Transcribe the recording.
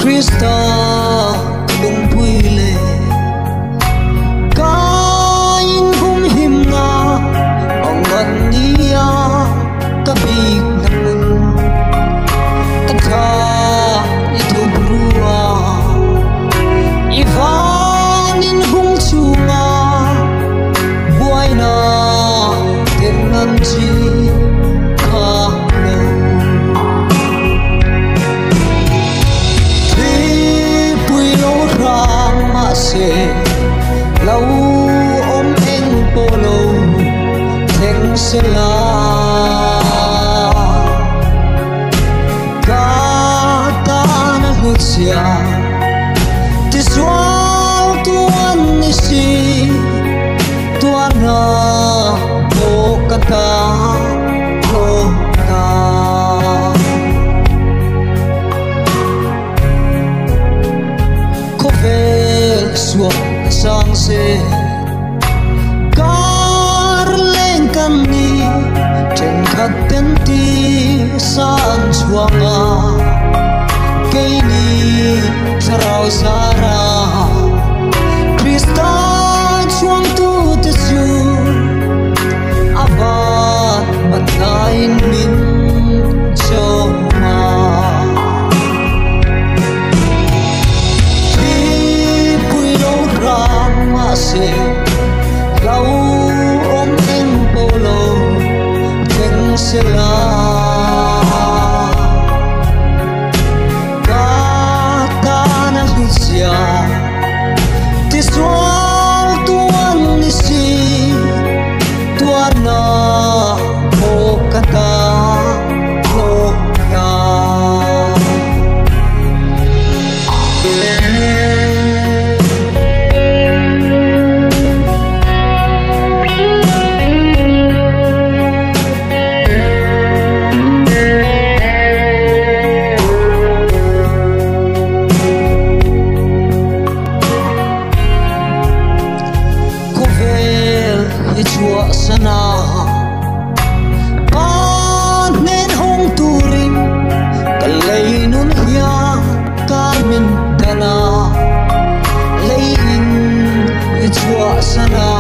Krista lung pui le kain hum him na ong an nia ka big namun ka tha I thu brua ivan in hung chunga buai na ten nan chi ka se lau om eng polo theng se la ka ta na hutsia ti swal tuan ni si tuan na o kata o ta suốt sang se car lên căn ni trên khát tên ti san chuanga cây ni sarau sara Krista chuang tu te su abat matlain min choma se lau om eng polo theng se la ka ta na hisia ti swal tuan ni si tuan na o kata o ya chua sana pan nên hong turin kalay nun hiya kamin dana lay in chua sana